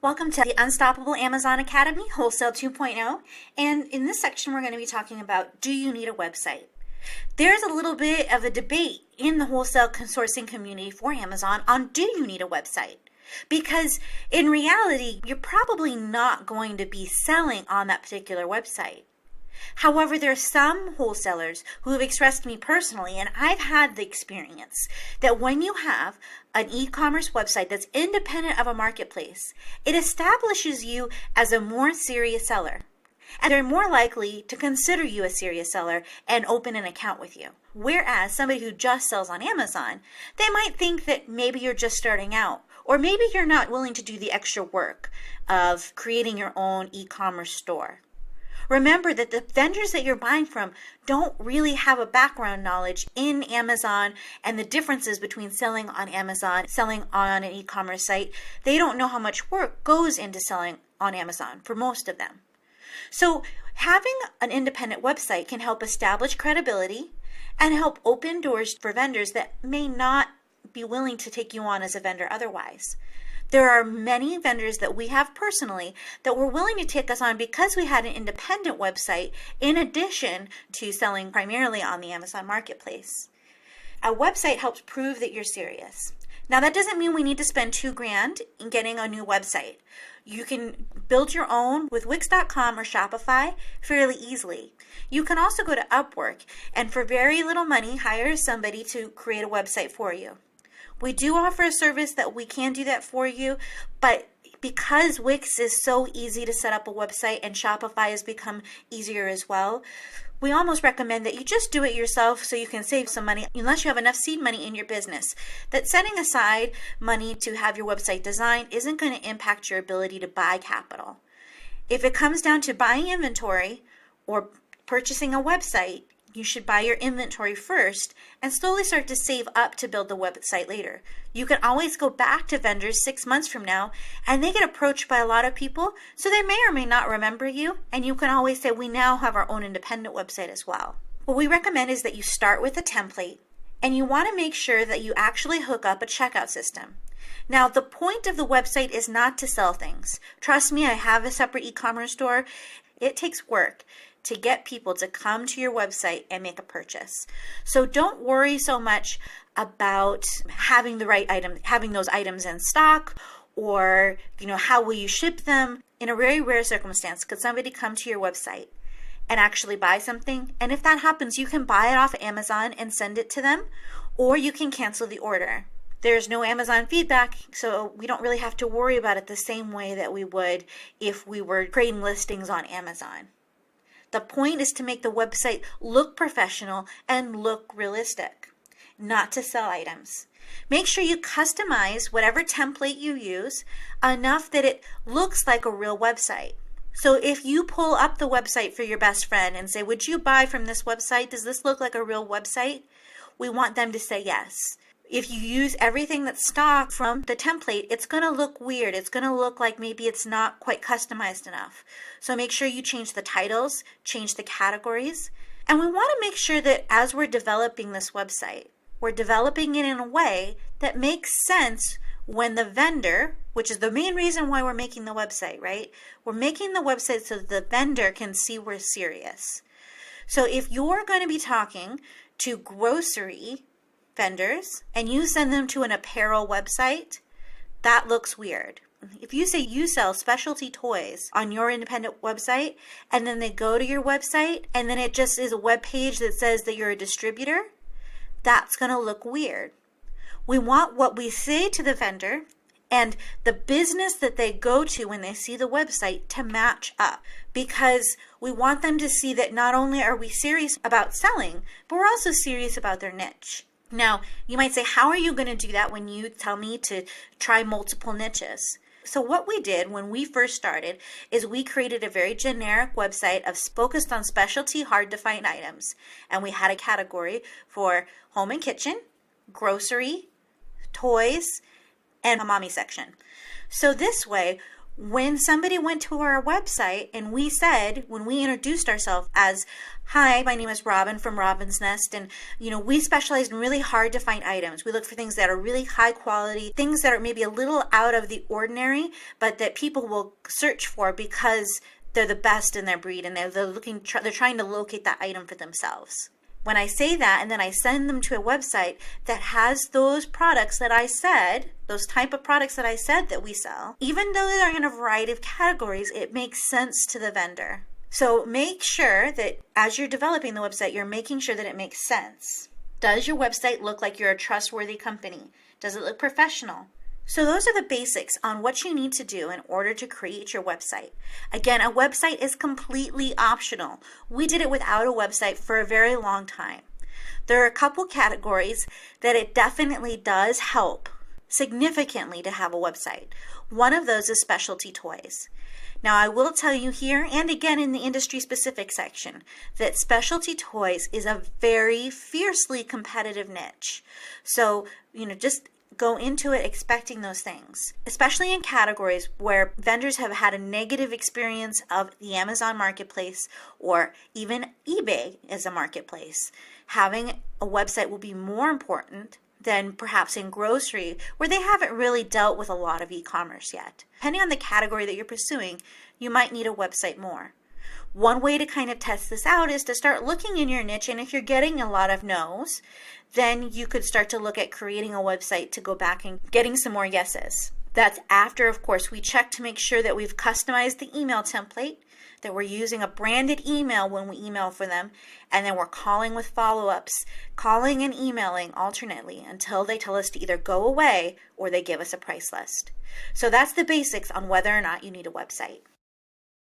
Welcome to the Unstoppable Amazon Academy, Wholesale 2.0. And in this section, we're going to be talking about, do you need a website? There's a little bit of a debate in the wholesale sourcing community for Amazon on, do you need a website? Because in reality, you're probably not going to be selling on that particular website. However, there are some wholesalers who have expressed to me personally, and I've had the experience, that when you have an e-commerce website that's independent of a marketplace, it establishes you as a more serious seller. And they're more likely to consider you a serious seller and open an account with you. Whereas somebody who just sells on Amazon, they might think that maybe you're just starting out, or maybe you're not willing to do the extra work of creating your own e-commerce store. Remember that the vendors that you're buying from don't really have a background knowledge in Amazon and the differences between selling on Amazon, selling on an e-commerce site. They don't know how much work goes into selling on Amazon for most of them. So having an independent website can help establish credibility and help open doors for vendors that may not be willing to take you on as a vendor otherwise. There are many vendors that we have personally that were willing to take us on because we had an independent website in addition to selling primarily on the Amazon marketplace. A website helps prove that you're serious. Now that doesn't mean we need to spend $2,000 in getting a new website. You can build your own with Wix.com or Shopify fairly easily. You can also go to Upwork and for very little money hire somebody to create a website for you. We do offer a service that we can do that for you, but because Wix is so easy to set up a website and Shopify has become easier as well, we almost recommend that you just do it yourself so you can save some money unless you have enough seed money in your business. That setting aside money to have your website designed isn't going to impact your ability to buy capital. If it comes down to buying inventory or purchasing a website, you should buy your inventory first and slowly start to save up to build the website later. You can always go back to vendors 6 months from now and they get approached by a lot of people, so they may or may not remember you, and you can always say, we now have our own independent website as well. What we recommend is that you start with a template and you want to make sure that you actually hook up a checkout system. Now, the point of the website is not to sell things. Trust me, I have a separate e-commerce store. It takes work to get people to come to your website and make a purchase. So don't worry so much about having the right item, having those items in stock, or how will you ship them. In a very rare circumstance, could somebody come to your website and actually buy something? And if that happens, you can buy it off Amazon and send it to them, or you can cancel the order. There's no Amazon feedback, so we don't really have to worry about it the same way that we would if we were creating listings on Amazon. The point is to make the website look professional and look realistic, not to sell items. Make sure you customize whatever template you use enough that it looks like a real website. So if you pull up the website for your best friend and say, would you buy from this website? Does this look like a real website? We want them to say yes. If you use everything that's stock from the template, it's going to look weird. It's going to look like maybe it's not quite customized enough. So make sure you change the titles, change the categories. And we want to make sure that as we're developing this website, we're developing it in a way that makes sense when the vendor, which is the main reason why we're making the website, right? We're making the website so that the vendor can see we're serious. So if you're going to be talking to grocery vendors and you send them to an apparel website, that looks weird. If you say you sell specialty toys on your independent website and then they go to your website and then it just is a web page that says that you're a distributor, that's going to look weird. We want what we say to the vendor and the business that they go to when they see the website to match up, because we want them to see that not only are we serious about selling, but we're also serious about their niche. Now, you might say, how are you going to do that when you tell me to try multiple niches? So what we did when we first started is we created a very generic website focused on specialty, hard to find items. And we had a category for home and kitchen, grocery, toys, and a mommy section. So this way, When somebody went to our website and we said, when we introduced ourselves as, hi, my name is Robin from Robin's Nest, and we specialize in really hard to find items. We look for things that are really high quality, things that are maybe a little out of the ordinary, but that people will search for because they're the best in their breed, and they're trying to locate that item for themselves. When I say that and then I send them to a website that has those products that I said, those type of products that I said that we sell, even though they're in a variety of categories, it makes sense to the vendor. So make sure that as you're developing the website, you're making sure that it makes sense. Does your website look like you're a trustworthy company? Does it look professional? So those are the basics on what you need to do in order to create your website. Again, a website is completely optional. We did it without a website for a very long time. There are a couple categories that it definitely does help significantly to have a website. One of those is specialty toys. Now, I will tell you here and again in the industry specific section that specialty toys is a very fiercely competitive niche. So, just go into it expecting those things, especially in categories where vendors have had a negative experience of the Amazon marketplace or even eBay as a marketplace. Having a website will be more important than perhaps in grocery, where they haven't really dealt with a lot of e-commerce yet. Depending on the category that you're pursuing, you might need a website more. One way to kind of test this out is to start looking in your niche, and if you're getting a lot of no's, then you could start to look at creating a website to go back and getting some more yeses. That's after, of course, we check to make sure that we've customized the email template, that we're using a branded email when we email for them, and then we're calling with follow-ups, calling and emailing alternately until they tell us to either go away or they give us a price list. So that's the basics on whether or not you need a website.